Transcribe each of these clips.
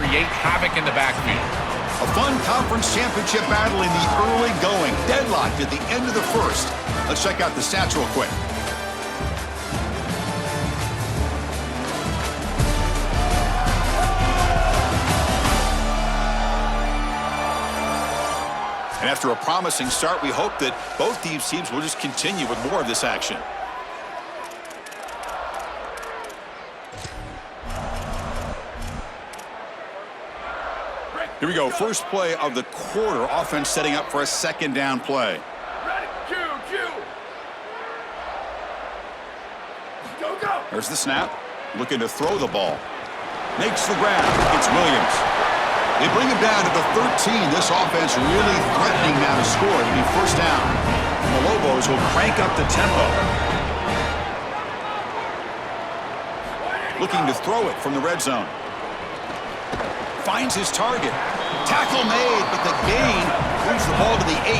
create havoc in the backfield. A fun conference championship battle in the early going. Deadlocked at the end of the first. Let's check out the stats real quick. And after a promising start, we hope that both these teams will just continue with more of this action. Here we go. First play of the quarter. Offense setting up for a second down play. Ready, cue. Go. There's the snap. Looking to throw the ball. Makes the grab. It's Williams. They bring him down to the 13. This offense really threatening now to score. It'll be first down. And the Lobos will crank up the tempo. Looking to throw it from the red zone. Finds his target. Tackle made, but the gain moves the ball to the 8.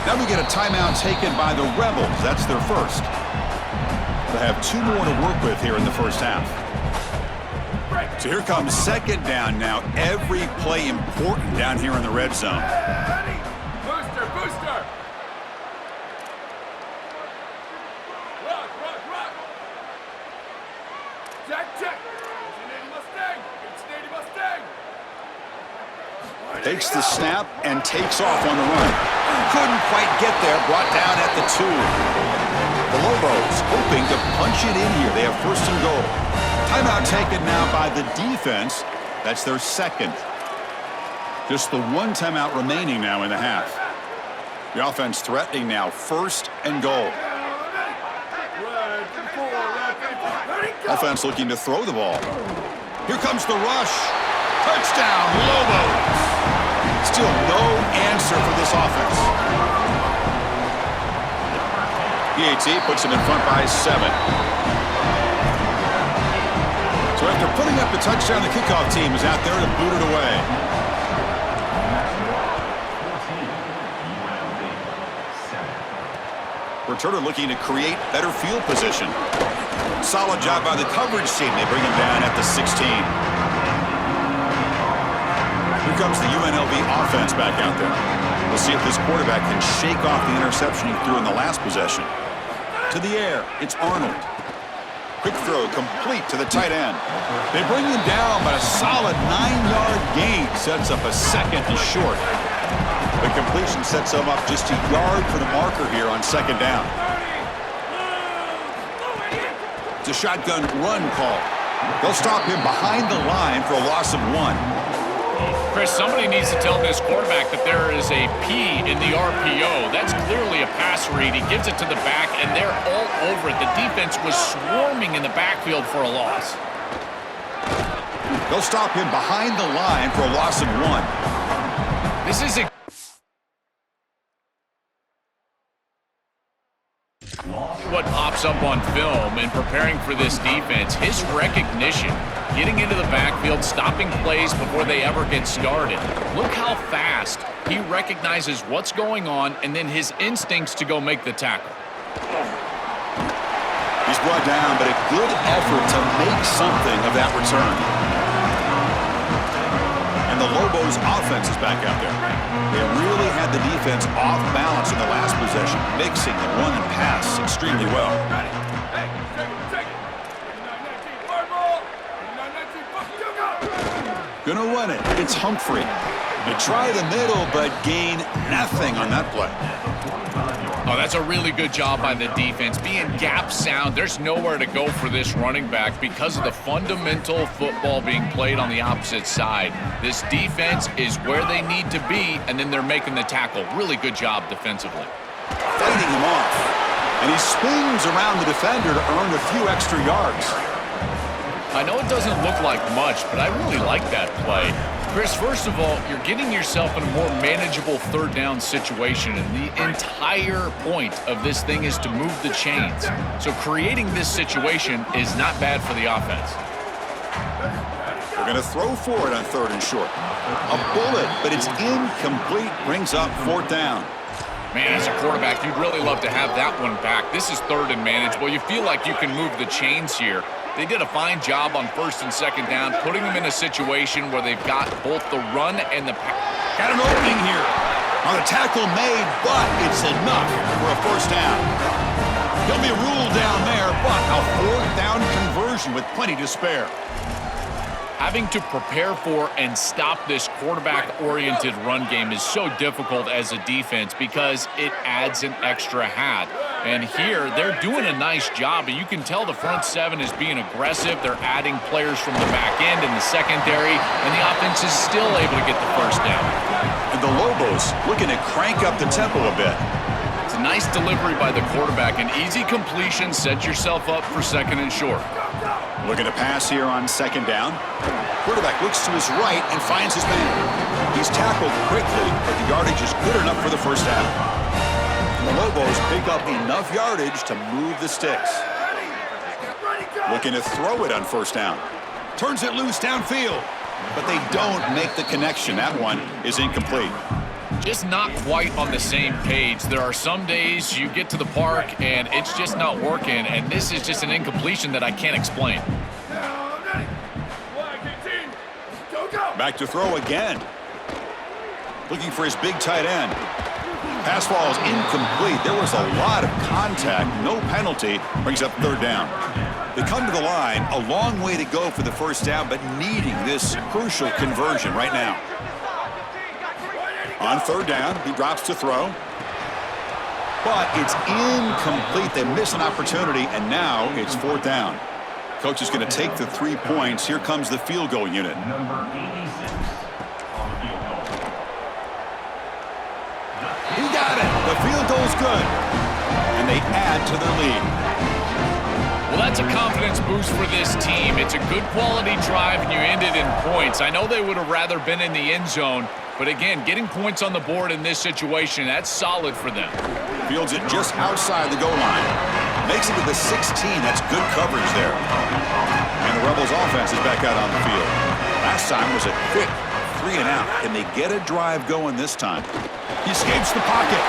Now we get a timeout taken by the Rebels. That's their first. They have 2 more to work with here in the first half. So here comes second down now. Every play important down here in the red zone. Booster. Rock. Check. It's Nady Mustang. Takes the snap and takes off on the run. Couldn't quite get there. Brought down at the 2. The Lobos hoping to punch it in here. They have first and goal. Timeout taken now by the defense. That's their second. Just the 1 timeout remaining now in the half. The offense threatening now. First and goal. Offense looking to throw the ball. Here comes the rush. Touchdown, Lobos. Still no answer for this offense. PAT puts him in front by 7. So after putting up the touchdown, the kickoff team is out there to boot it away. Returner looking to create better field position. Solid job by the coverage team. They bring him down at the 16. Here comes the UNLV offense back out there. We'll see if this quarterback can shake off the interception he threw in the last possession. To the air, it's Arnold. Quick throw complete to the tight end. They bring him down, but a solid 9-yard gain sets up a second and short. The completion sets him up just a yard for the marker here on second down. It's a shotgun run call. They'll stop him behind the line for a loss of 1. Chris, somebody needs to tell this quarterback that there is a P in the RPO. That's clearly a pass read. He gives it to the back, and they're all over it. The defense was swarming in the backfield for a loss. They'll stop him behind the line for a loss of 1. This is what pops up on film in preparing for this defense. His recognition, getting into the backfield, stopping plays before they ever get started. Look how fast he recognizes what's going on and then his instincts to go make the tackle. He's brought down, but a good effort to make something of that return. And the Lobos offense is back out there. They really had the defense off balance in the last possession, mixing the run and pass extremely well. Gonna run it. It's Humphrey. They try the middle, but gain nothing on that play. Oh, that's a really good job by the defense. Being gap sound, there's nowhere to go for this running back because of the fundamental football being played on the opposite side. This defense is where they need to be, and then they're making the tackle. Really good job defensively. Fighting him off. And he spins around the defender to earn a few extra yards. I know it doesn't look like much, but I really like that play. Chris, first of all, you're getting yourself in a more manageable third down situation, and the entire point of this thing is to move the chains. So creating this situation is not bad for the offense. They're going to throw for it on third and short. A bullet, but it's incomplete, brings up fourth down. Man, as a quarterback, you'd really love to have that one back. This is third and manageable. You feel like you can move the chains here. They did a fine job on first and second down, putting them in a situation where they've got both the run and the pass. Got an opening here. On the tackle made, but it's enough for a first down. He'll be ruled down there, but a fourth down conversion with plenty to spare. Having to prepare for and stop this quarterback-oriented run game is so difficult as a defense because it adds an extra hat. And here, they're doing a nice job, and you can tell the front seven is being aggressive. They're adding players from the back end and the secondary, and the offense is still able to get the first down. And the Lobos looking to crank up the tempo a bit. It's a nice delivery by the quarterback. An easy completion sets yourself up for second and short. Looking to pass here on second down. Quarterback looks to his right and finds his man. He's tackled quickly, but the yardage is good enough for the first down. The Lobos pick up enough yardage to move the sticks. Looking to throw it on first down. Turns it loose downfield, but they don't make the connection. That one is incomplete. Just not quite on the same page. There are some days you get to the park and it's just not working, and this is just an incompletion that I can't explain. Back to throw again. Looking for his big tight end. Pass ball is incomplete. There was a lot of contact. No penalty. Brings up third down. They come to the line. A long way to go for the first down, but needing this crucial conversion right now. On third down, he drops to throw. But it's incomplete. They miss an opportunity, and now it's fourth down. Coach is going to take the 3 points. Here comes the field goal unit. He got it. The field goal's good. And they add to their lead. Well, that's a confidence boost for this team. It's a good quality drive, and you end it in points. I know they would have rather been in the end zone, but again, getting points on the board in this situation, that's solid for them. Fields it just outside the goal line. Makes it to the 16. That's good coverage there. And the Rebels offense is back out on the field. Last time was a quick 3 and out. Can they get a drive going this time? He escapes the pocket.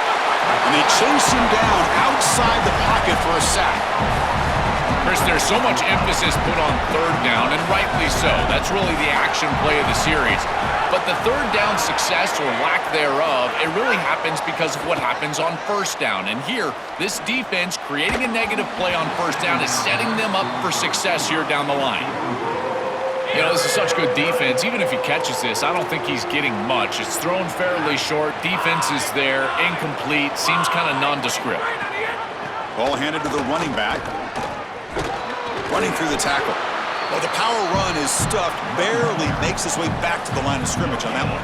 And they chase him down outside the pocket for a sack. Chris, there's so much emphasis put on third down, and rightly so. That's really the action play of the series. But the third down success or lack thereof, it really happens because of what happens on first down. And here, this defense creating a negative play on first down is setting them up for success here down the line. You know, this is such good defense. Even if he catches this, I don't think he's getting much. It's thrown fairly short. Defense is there, incomplete, seems kind of nondescript. Ball handed to the running back. Running through the tackle. Well, the power run is stuffed, barely makes his way back to the line of scrimmage on that one.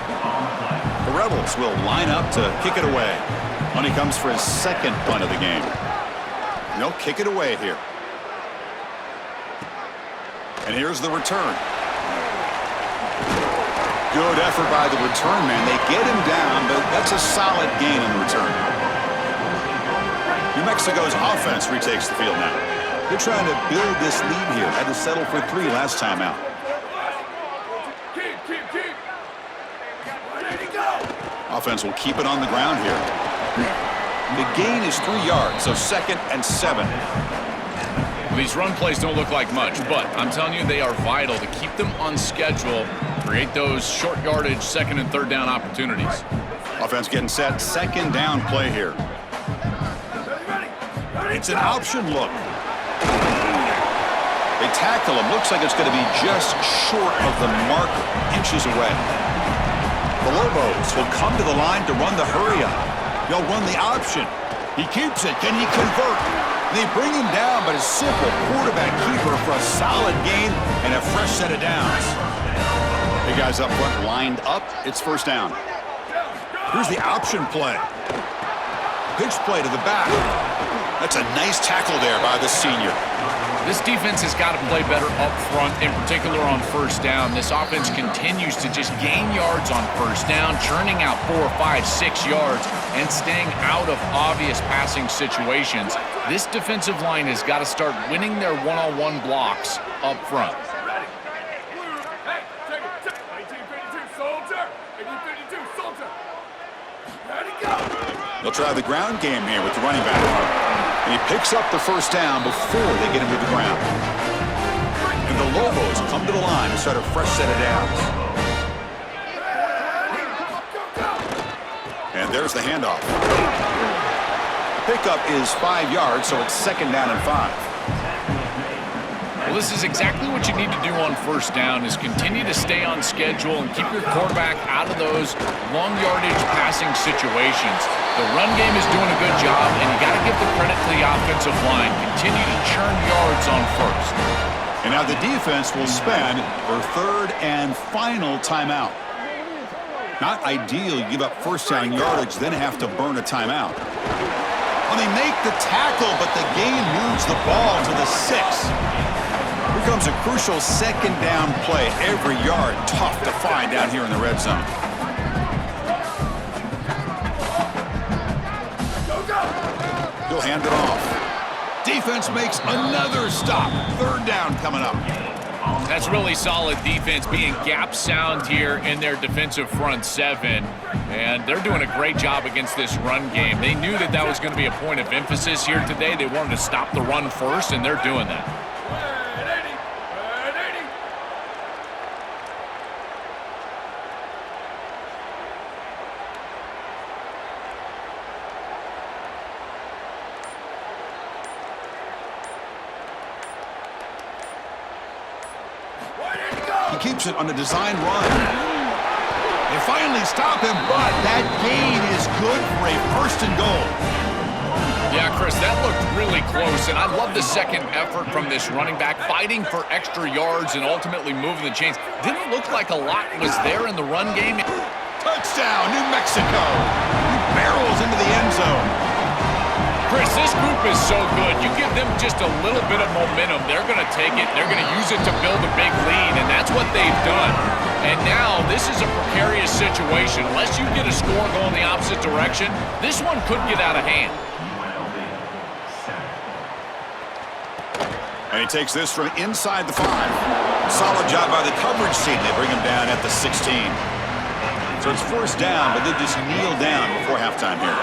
The Rebels will line up to kick it away. Money comes for his second punt of the game. No, kick it away here. And here's the return. Good effort by the return man. They get him down, but that's a solid gain on the return. New Mexico's offense retakes the field now. They're trying to build this lead here. Had to settle for 3 last time out. Keep. Ready to go. Offense will keep it on the ground here. The gain is 3 yards, so 2nd and 7. These run plays don't look like much, but I'm telling you, they are vital to keep them on schedule, create those short yardage second and third down opportunities. Offense getting set. Second down play here. It's an option look. They tackle him. Looks like it's going to be just short of the marker, inches away. The Lobos will come to the line to run the hurry up. They'll run the option. He keeps it. Can he convert? They bring him down, but a simple quarterback keeper for a solid gain and a fresh set of downs. The guys up front lined up. It's first down. Here's the option play. Pitch play to the back. That's a nice tackle there by the senior. This defense has got to play better up front, in particular on first down. This offense continues to just gain yards on first down, churning out 4, 5, 6 yards, and staying out of obvious passing situations. This defensive line has got to start winning their one-on-one blocks up front. Ready. Hey, take it. 1852 soldier. 1852 soldier. Ready, go. They'll try the ground game here with the running back. And he picks up the first down before they get him to the ground. And the Lobos come to the line to start a fresh set of downs. And there's the handoff. Pickup is 5 yards, so it's 2nd down and 5. Well, this is exactly what you need to do on first down is continue to stay on schedule and keep your quarterback out of those long yardage passing situations. The run game is doing a good job, and you got to give the credit to the offensive line. Continue to churn yards on first. And now the defense will spend their 3rd and final timeout. Not ideal, you give up first down yardage, then have to burn a timeout. Well, they make the tackle, but the gain moves the ball to the 6. Here comes a crucial 2nd down play. Every yard tough to find down here in the red zone. He'll hand it off. Defense makes another stop. 3rd down coming up. That's really solid defense, being gap sound here in their defensive front 7. And they're doing a great job against this run game. They knew that that was going to be a point of emphasis here today. They wanted to stop the run first, and they're doing that. He keeps it on the design run. They finally stop him, but that gain is good for a 1st and goal. Yeah, Chris, that looked really close, and I love the second effort from this running back, fighting for extra yards and ultimately moving the chains. Didn't look like a lot was there in the run game. Touchdown, New Mexico. He barrels into the end zone. Chris, this group is so good. You give them just a little bit of momentum, they're going to take it, they're going to use it to build a big lead, and that's what they've done. And now this is a precarious situation. Unless you get a score going the opposite direction, this one could get out of hand. And he takes this from inside the 5. Solid job by the coverage team. They bring him down at the 16. So it's 1st down, but they just kneel down before halftime here.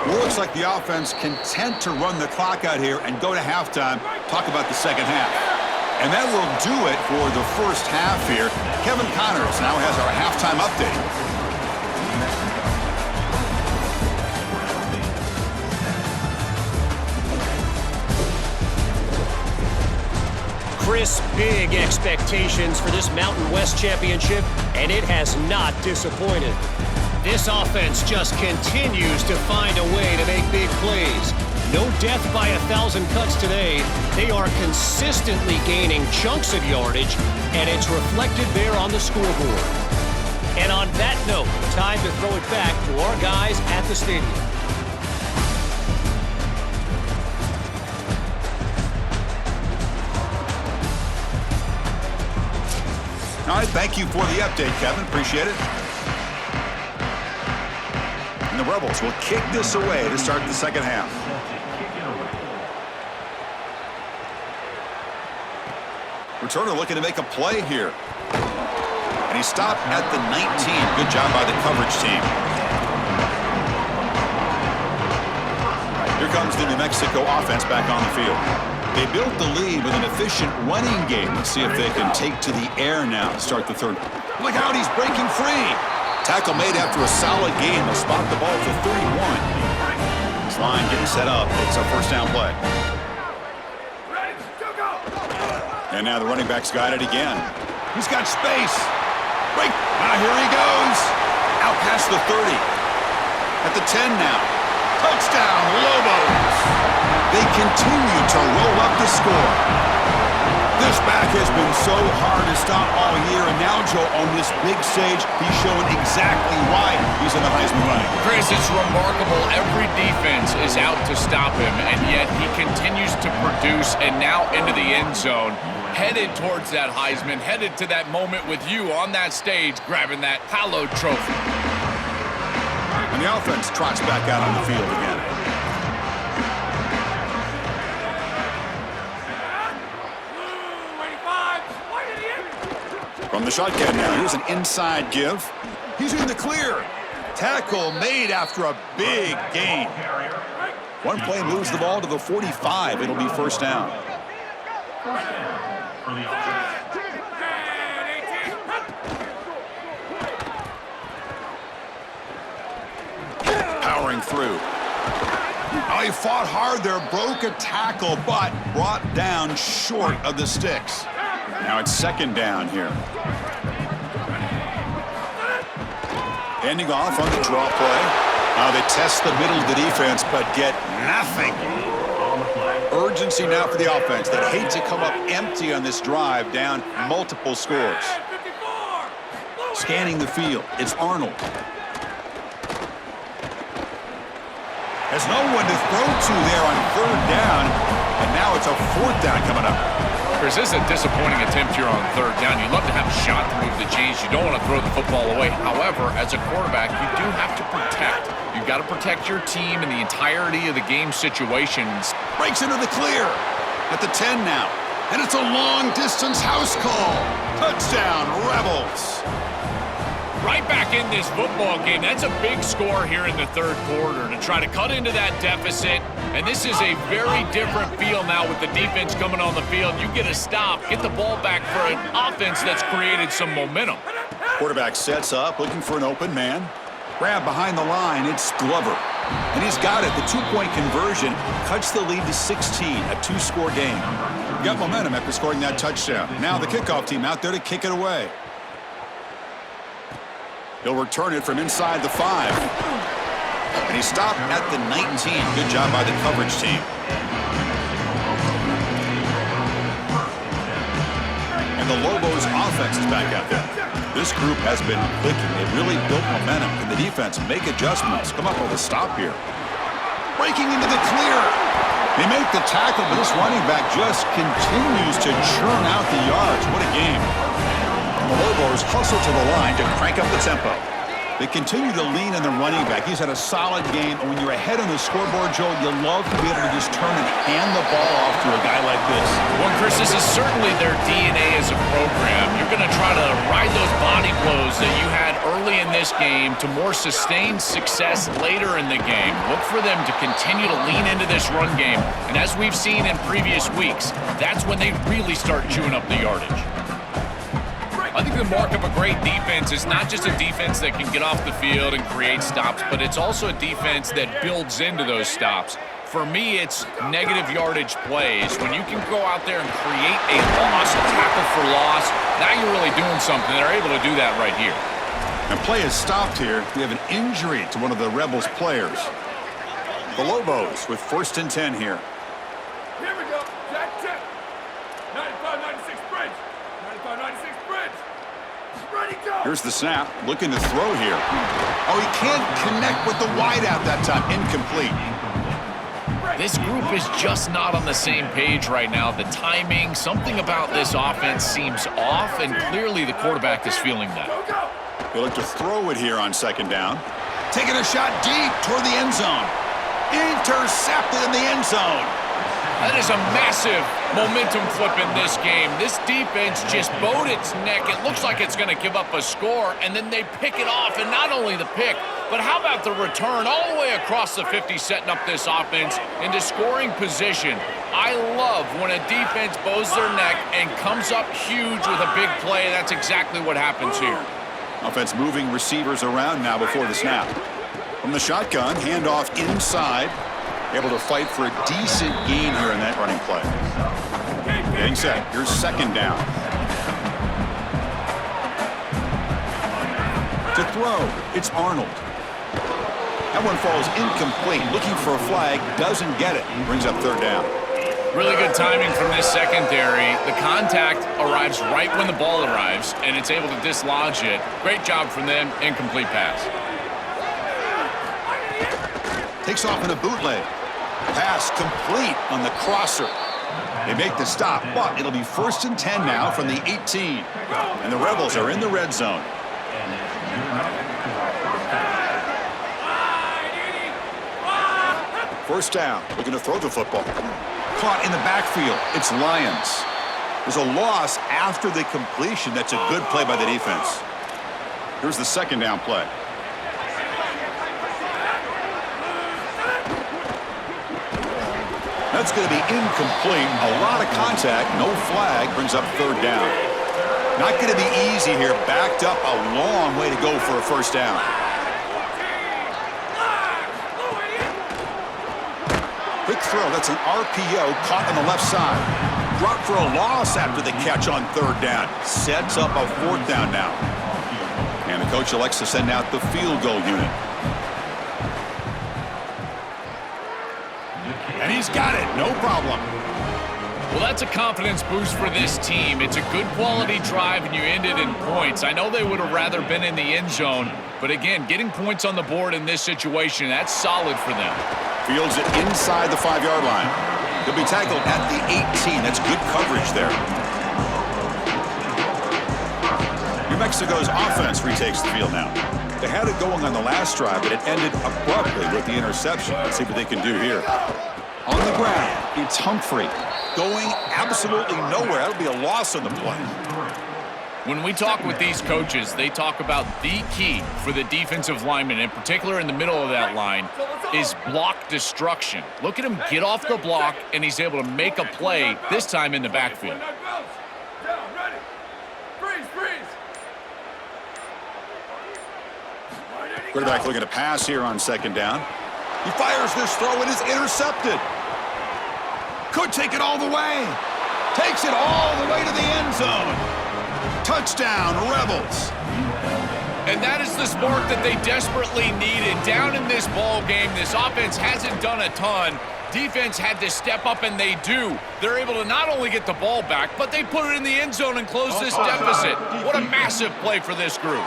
Looks like the offense content to run the clock out here and go to halftime. Talk about the second half. And that will do it for the first half here. Kevin Connors now has our halftime update. Chris, big expectations for this Mountain West Championship, and it has not disappointed. This offense just continues to find a way to make big plays. No death by 1,000 cuts today. They are consistently gaining chunks of yardage, and it's reflected there on the scoreboard. And on that note, time to throw it back to our guys at the stadium. All right, thank you for the update, Kevin. Appreciate it. And the Rebels will kick this away to start the second half. Returner looking to make a play here. And he stopped at the 19. Good job by the coverage team. Here comes the New Mexico offense back on the field. They built the lead with an efficient running game. Let's see if they can take to the air now to start the 3rd. Look out, he's breaking free. Tackle made after a solid gain. They'll spot the ball for 31. This line getting set up. It's a 1st down play. And now the running back's got it again. He's got space. Break. Here he goes. Out past the 30. At the 10 now. Touchdown, Lobos. They continue to roll up the score. This back has been so hard to stop all year, and now, Joe, on this big stage, he's showing exactly why he's in the Heisman running. Chris, it's remarkable. Every defense is out to stop him, and yet he continues to produce, and now into the end zone, headed towards that Heisman, headed to that moment with you on that stage, grabbing that hallowed trophy. And the offense trots back out on the field again. From the shotgun now, here's an inside give. He's in the clear. Tackle made after a big gain. One play moves the ball to the 45. It'll be first down. Powering through. Oh, he fought hard there, broke a tackle, but brought down short of the sticks. Now it's second down here. Ending off on the draw play. Now they test the middle of the defense, but get nothing. Urgency now for the offense that hate to come up empty on this drive, down multiple scores. Scanning the field, it's Arnold. Has no one to throw to there on third down, and now it's a fourth down coming up. Chris, this is a disappointing attempt here on third down. You'd love to have a shot to move the chains. You don't want to throw the football away. However, as a quarterback, you do have to protect. You've got to protect your team and the entirety of the game situations. Breaks into the clear at the 10 now, and it's a long-distance house call. Touchdown, Rebels. Right back in this football game. That's a big score here in the third quarter to try to cut into that deficit. And this is a very different feel now with the defense coming on the field. You get a stop, get the ball back for an offense that's created some momentum. Quarterback sets up, looking for an open man. Grab behind the line, it's Glover. And he's got it. The two-point conversion cuts the lead to 16, a two-score game. Got momentum after scoring that touchdown. Now the kickoff team out there to kick it away. He'll return it from inside the 5. And he stopped at the 19. Good job by the coverage team. And the Lobos offense is back out there. This group has been clicking. They really built momentum. Can the defense make adjustments? Come up with a stop here. Breaking into the clear. They make the tackle, but this running back just continues to churn out the yards. What a game. The Lobos hustle to the line to crank up the tempo. They continue to lean on the running back. He's had a solid game, and when you're ahead on the scoreboard, Joe, you love to be able to just turn and hand the ball off to a guy like this. Well, Chris, this is certainly their DNA as a program. You're going to try to ride those body blows that you had early in this game to more sustained success later in the game. Look for them to continue to lean into this run game, and as we've seen in previous weeks, that's when they really start chewing up the yardage. I think the mark of a great defense is not just a defense that can get off the field and create stops, but it's also a defense that builds into those stops. For me, it's negative yardage plays. When you can go out there and create a loss, a tackle for loss, now you're really doing something. They're able to do that right here. And play is stopped here. We have an injury to one of the Rebels players. The Lobos with 1st and 10 here. Here we go. Jack check. 95-96 bridge. 95-96 bridge. Ready, go. Here's the snap. Looking to throw here. Oh, he can't connect with the wideout that time. Incomplete. This group is just not on the same page right now. The timing, something about this offense seems off, and clearly the quarterback is feeling that. They look to throw it here on 2nd down. Taking a shot deep toward the end zone. Intercepted in the end zone. That is a massive momentum flip in this game. This defense just bowed its neck. It looks like it's going to give up a score, and then they pick it off. And not only the pick, but how about the return all the way across the 50, setting up this offense into scoring position. I love when a defense bows their neck and comes up huge with a big play. That's exactly what happens here. Offense moving receivers around now before the snap. From the shotgun, handoff inside. Able to fight for a decent gain here in that running play. Getting set. Here's 2nd down. To throw, it's Arnold. That one falls incomplete. Looking for a flag, doesn't get it. Brings up 3rd down. Really good timing from this secondary. The contact arrives right when the ball arrives, and it's able to dislodge it. Great job from them. Incomplete pass. Takes off in a bootleg. Pass complete on the crosser. They make the stop, but it'll be 1st and 10 now from the 18. And the Rebels are in the red zone. First down, looking to throw the football. Caught in the backfield, it's Lions. There's a loss after the completion. That's a good play by the defense. Here's the second down play. That's going to be incomplete. A lot of contact. No flag. Brings up third down. Not going to be easy here. Backed up a long way to go for a first down. Quick throw. That's an RPO caught on the left side. Drop for a loss after the catch on third down. Sets up a fourth down now. And the coach elects to send out the field goal unit. And he's got it. No problem. Well, that's a confidence boost for this team. It's a good quality drive, and you end it in points. I know they would have rather been in the end zone, but again, getting points on the board in this situation, that's solid for them. Fields it inside the 5-yard line. He'll be tackled at the 18. That's good coverage there. New Mexico's offense retakes the field now. They had it going on the last drive, but it ended abruptly with the interception. Let's see what they can do here. On the ground, it's Humphrey. Going absolutely nowhere. That'll be a loss on the play. When we talk with these coaches, they talk about the key for the defensive lineman, in particular in the middle of that line, is block destruction. Look at him get off the block, and he's able to make a play, this time in the backfield. Quarterback looking to pass here on second down. He fires this throw. It is intercepted. Could take it all the way. Takes it all the way to the end zone. Touchdown, Rebels. And that is the spark that they desperately needed. Down in this ball game, this offense hasn't done a ton. Defense had to step up, and they do. They're able to not only get the ball back, but they put it in the end zone and close this deficit. What a massive play for this group.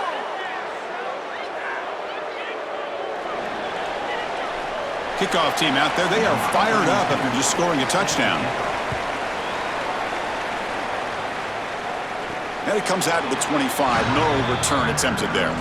Kickoff team out there. They are fired up after just scoring a touchdown. And it comes out of the 25. No return attempted there.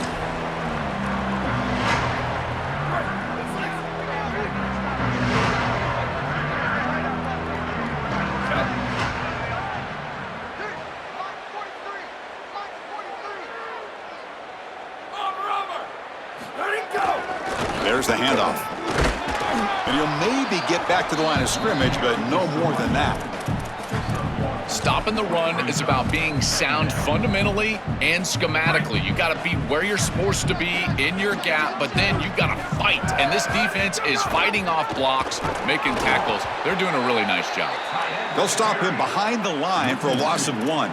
There's the handoff. And he'll maybe get back to the line of scrimmage, but no more than that. Stopping the run is about being sound fundamentally and schematically. You got to be where you're supposed to be in your gap, but then you got to fight. And this defense is fighting off blocks, making tackles. They're doing a really nice job. They'll stop him behind the line for a loss of 1.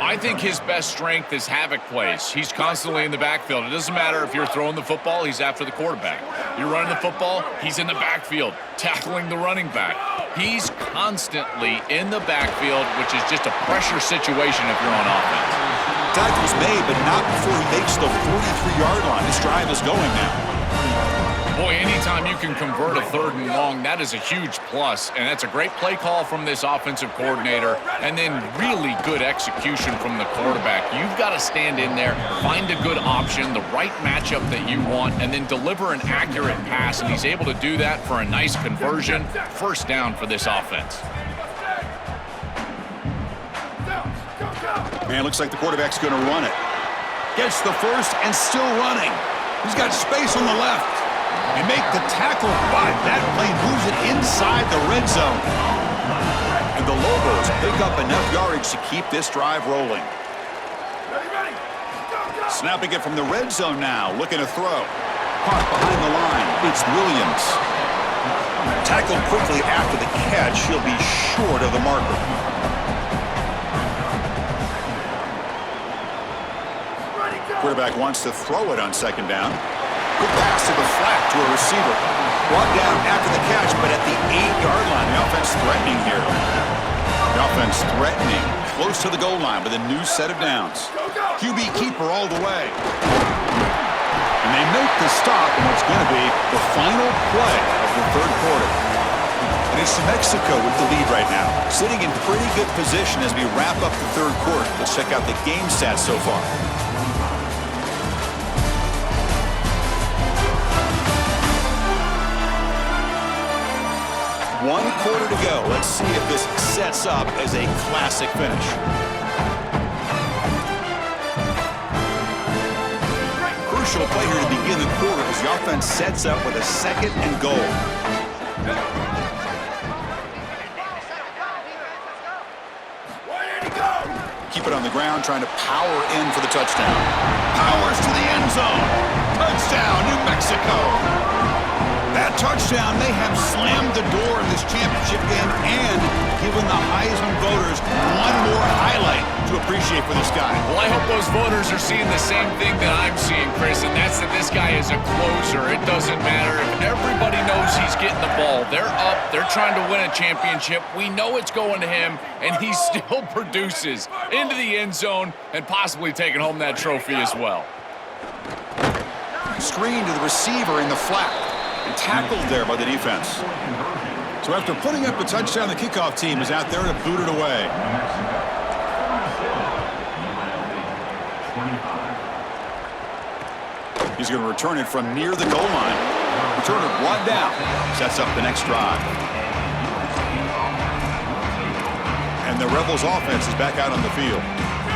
I think his best strength is havoc plays. He's constantly in the backfield. It doesn't matter if you're throwing the football, he's after the quarterback. You're running the football, he's in the backfield, tackling the running back. He's constantly in the backfield, which is just a pressure situation if you're on offense. Tackles made, but not before he makes the 43-yard line. This drive is going now. Boy, anytime you can convert a 3rd and long, that is a huge plus. And that's a great play call from this offensive coordinator. And then really good execution from the quarterback. You've got to stand in there, find a good option, the right matchup that you want, and then deliver an accurate pass. And he's able to do that for a nice conversion. First down for this offense. Man, looks like the quarterback's going to run it. Gets the first and still running. He's got space on the left. And make the tackle, but that play moves it inside the red zone. And the Lobos pick up enough yardage to keep this drive rolling. Snapping it from the red zone now, looking to throw. Caught behind the line, it's Williams. Tackled quickly after the catch, he'll be short of the marker. Quarterback wants to throw it on second down. Good pass to the flat to a receiver. Brought down after the catch, but at the 8-yard line. The offense threatening here. The offense threatening close to the goal line with a new set of downs. QB keeper all the way. And they make the stop in what's going to be the final play of the 3rd quarter. And it's New Mexico with the lead right now. Sitting in pretty good position as we wrap up the 3rd quarter. Let's check out the game stats so far. One quarter to go. Let's see if this sets up as a classic finish. crucial play here to begin the quarter as the offense sets up with a 2nd and goal. Keep it on the ground, trying to power in for the touchdown. Powers to the end zone. Touchdown, New Mexico. That touchdown may have slammed the door in this championship game and given the Heisman voters one more highlight to appreciate for this guy. Well, I hope those voters are seeing the same thing that I'm seeing, Chris, and that's that this guy is a closer. It doesn't matter if everybody knows he's getting the ball. They're up. They're trying to win a championship. We know it's going to him, and he still produces into the end zone and possibly taking home that trophy as well. Screen to the receiver in the flat. And tackled there by the defense. So after putting up a touchdown, the kickoff team is out there to boot it away. He's going to return it from near the goal line. Returner brought down. Sets up the next drive. And the Rebels offense is back out on the field.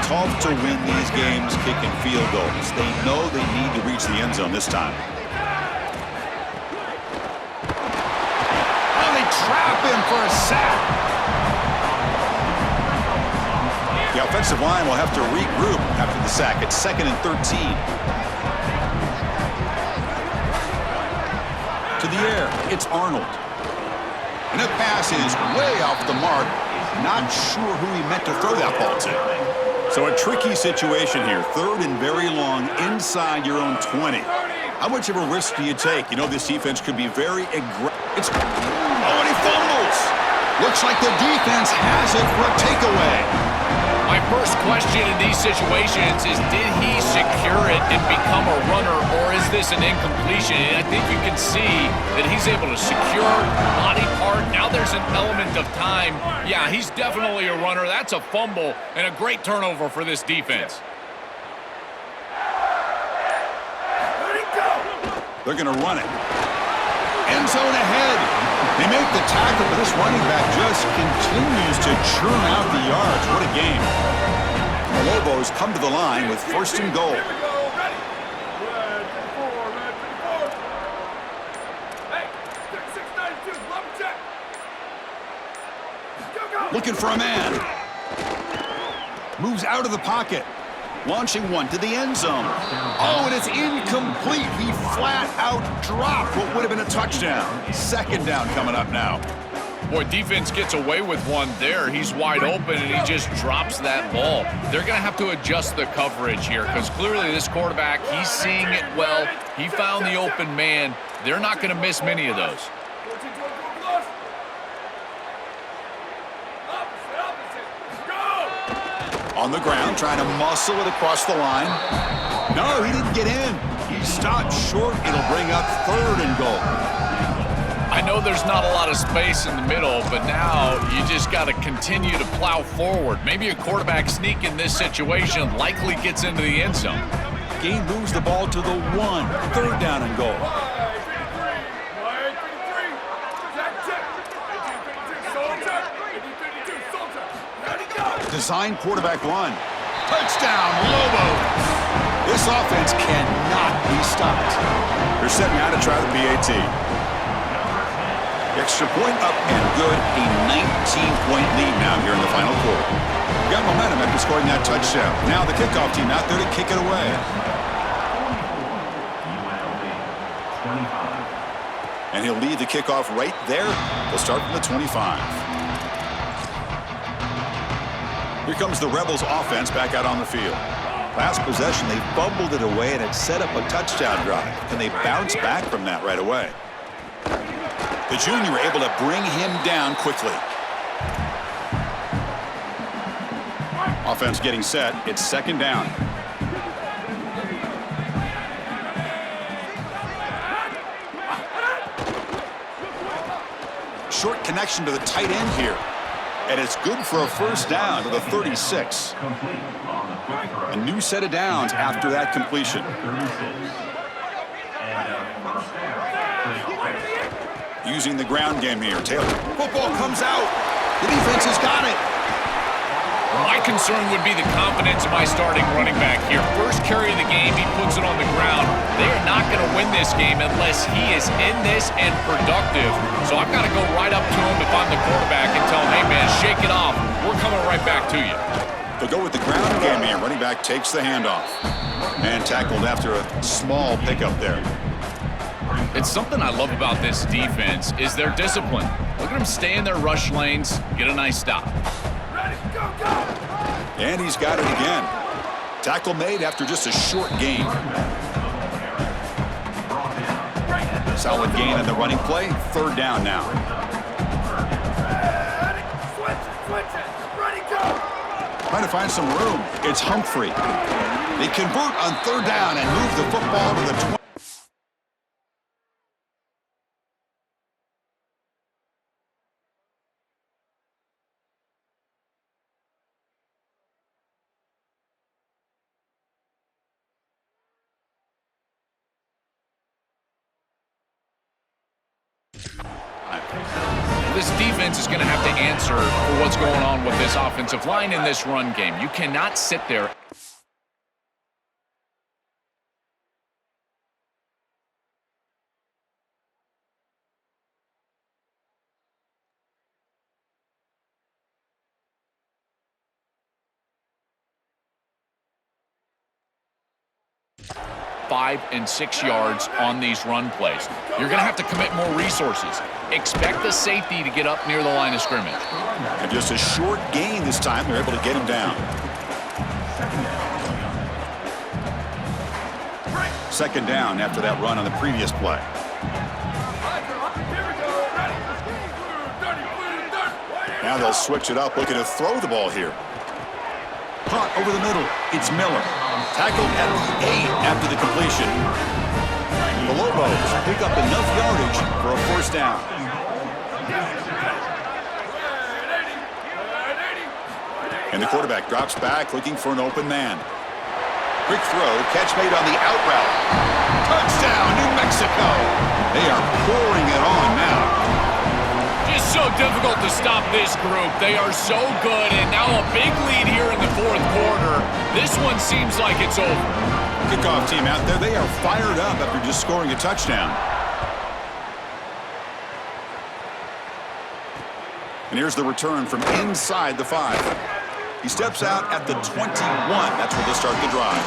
Tough to win these games kicking field goals. They know they need to reach the end zone this time. Trap him for a sack. The offensive line will have to regroup after the sack. It's 2nd and 13. To the air, it's Arnold. And the pass is way off the mark. Not sure who he meant to throw that ball to. So a tricky situation here. 3rd and very long inside your own 20. How much of a risk do you take? You know this defense could be very aggressive. Oh, and he fumbles. Looks like the defense has it for a takeaway. My first question in these situations is, did he secure it and become a runner, or is this an incompletion? And I think you can see that he's able to secure body part. Now there's an element of time. Yeah, he's definitely a runner. That's a fumble and a great turnover for this defense. They're going to run it. End zone ahead. They make the tackle, but this running back just continues to churn out the yards. What a game. The Lobos come to the line with 1st and goal. Looking for a man. Moves out of the pocket. Launching one to the end zone. Oh, and it's incomplete. He flat out dropped what would have been a touchdown. 2nd down coming up now. Boy, defense gets away with one there. He's wide open, and he just drops that ball. They're going to have to adjust the coverage here because clearly this quarterback, he's seeing it well. He found the open man. They're not going to miss many of those. On the ground, trying to muscle it across the line. No, he didn't get in. He stopped short. It'll bring up 3rd and goal. I know there's not a lot of space in the middle, but now you just got to continue to plow forward. Maybe a quarterback sneak in this situation likely gets into the end zone. Gain moves the ball to the 1. 3rd down and goal. Design quarterback run. Touchdown, Lobos. This offense cannot be stopped. They're set now to try the PAT. Extra point up and good. A 19-point lead now here in the final quarter. Got momentum after scoring that touchdown. Now the kickoff team out there to kick it away. And he'll lead the kickoff right there. They'll start from the 25. Here comes the Rebels offense back out on the field. Last possession, they fumbled it away, and it set up a touchdown drive. Can they bounce back from that right away? The junior able to bring him down quickly. Offense getting set. It's 2nd down. Short connection to the tight end here. And it's good for a 1st down to the 36. A new set of downs after that completion. Using the ground game here. Taylor. Football comes out. The defense has got it. My concern would be the confidence of my starting running back here. First carry of the game, he puts it on the ground. They are not going to win this game unless he is in this and productive. So I've got to go right up to him if I'm the quarterback and tell him, hey, man, shake it off. We're coming right back to you. They'll go with the ground game here. Running back takes the handoff. And tackled after a small pickup there. It's something I love about this defense is their discipline. Look at them stay in their rush lanes, get a nice stop. Ready, go, go! And he's got it again. Tackle made after just a short gain. Solid gain in the running play. Third down now. Ready, switch it, ready, go! Trying to find some room. It's Humphrey. They convert on third down and move the football to the 20. This defense is going to have to answer for what's going on with this offensive line in this run game. You cannot sit there. Five and 6 yards on these run plays. You're going to have to commit more resources. Expect the safety to get up near the line of scrimmage. And just a short gain this time. They're able to get him down. Second down after that run on the previous play. Now they'll switch it up, looking to throw the ball here. Caught over the middle. It's Miller. Tackled at the 8 after the completion. The Lobos pick up enough yardage for a first down. And the quarterback drops back, looking for an open man. Quick throw, catch made on the out route. Touchdown, New Mexico. They are pouring it on now. Just so difficult to stop this group. They are so good, and now a big lead here in the fourth quarter. This one seems like it's over. Kickoff team out there, they are fired up after just scoring a touchdown. And here's the return from inside the 5. He steps out at the 21. That's where they start the drive.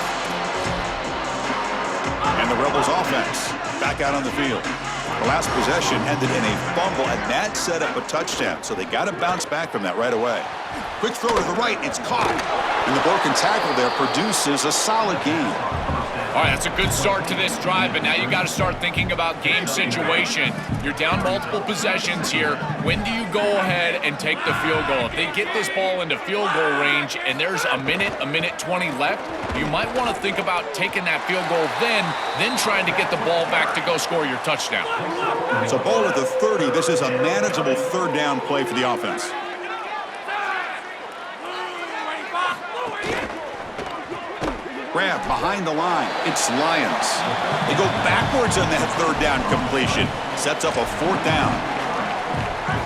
And the Rebels offense back out on the field. The last possession ended in a fumble, and that set up a touchdown. So they got to bounce back from that right away. Quick throw to the right. It's caught. And the broken tackle there produces a solid gain. All right, that's a good start to this drive, but now you got to start thinking about game situation. You're down multiple possessions here. When do you go ahead and take the field goal? If they get this ball into field goal range and there's a minute 20 left, you might want to think about taking that field goal then trying to get the ball back to go score your touchdown. So ball at the 30. This is a manageable third down play for the offense. Grab behind the line. It's Lions. They go backwards on that third down completion. Sets up a fourth down.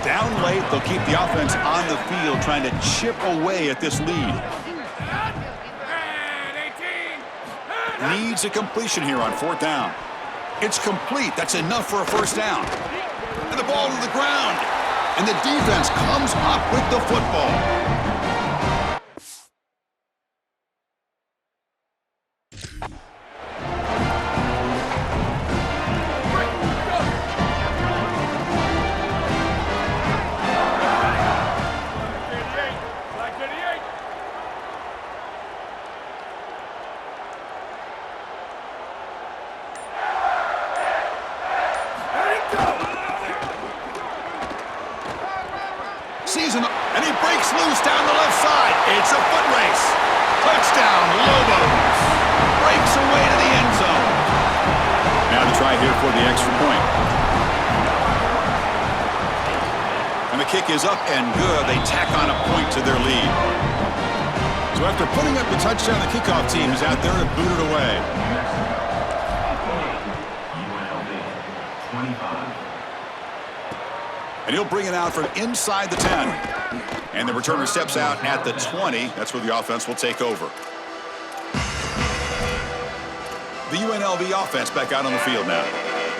Down late, they'll keep the offense on the field trying to chip away at this lead. Needs a completion here on fourth down. It's complete. That's enough for a first down. And the ball to the ground. And the defense comes up with the football. And he breaks loose down the left side. It's a foot race. Touchdown, Lobos. Breaks away to the end zone. Now to try here for the extra point. And the kick is up and good. They tack on a point to their lead. So after putting up the touchdown, the kickoff team is out there to boot it away. And he'll bring it out from inside the 10. And the returner steps out at the 20. That's where the offense will take over. The UNLV offense back out on the field now.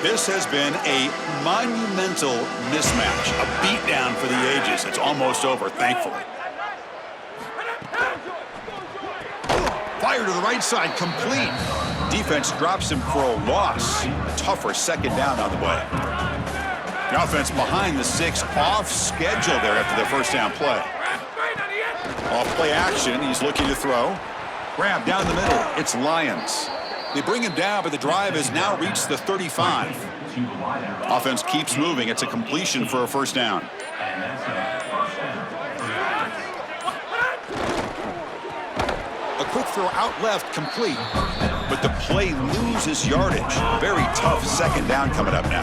This has been a monumental mismatch, a beatdown for the ages. It's almost over, thankfully. Fire to the right side, complete. Defense drops him for a loss. A tougher second down on the way. The offense behind the 6, off schedule there after the first down play. Off play action, he's looking to throw. Grab down the middle, it's Lions. They bring him down, but the drive has now reached the 35. Offense keeps moving. It's a completion for a first down. A quick throw out left, complete. But the play loses yardage. Very tough second down coming up now.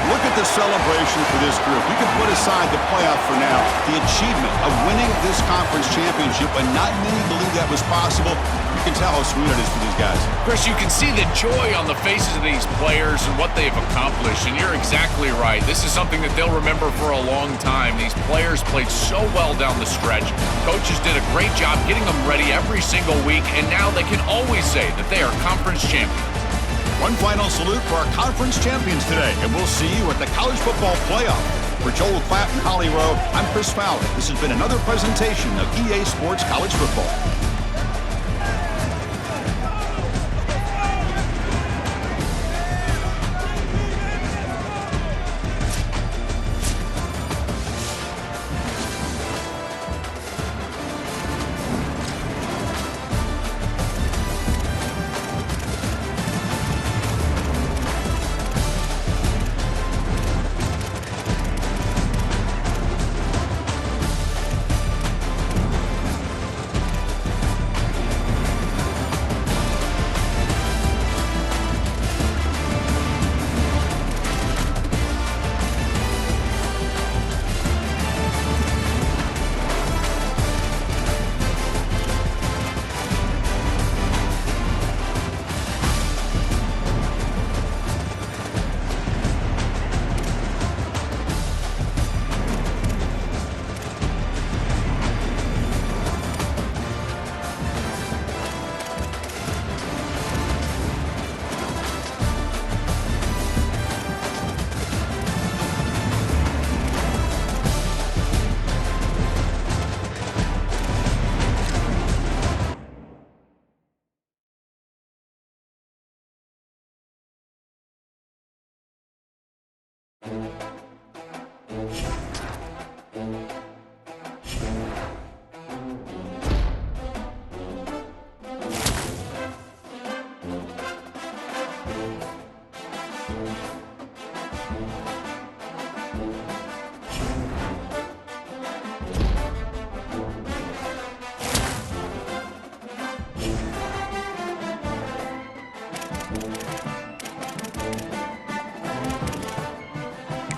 Look at the celebration for this group. You can put aside the playoff for now. The achievement of winning this conference championship, and not many believe that was possible. You can tell how sweet it is for these guys. Chris, you can see the joy on the faces of these players and what they've accomplished, and you're exactly right. This is something that they'll remember for a long time. These players played so well down the stretch. Coaches did a great job getting them ready every single week, and now they can always say that they are conference champions. One final salute for our conference champions today, and we'll see you at the College Football Playoff. For Joel Clapp and Holly Rowe, I'm Chris Fowler. This has been another presentation of EA Sports College Football.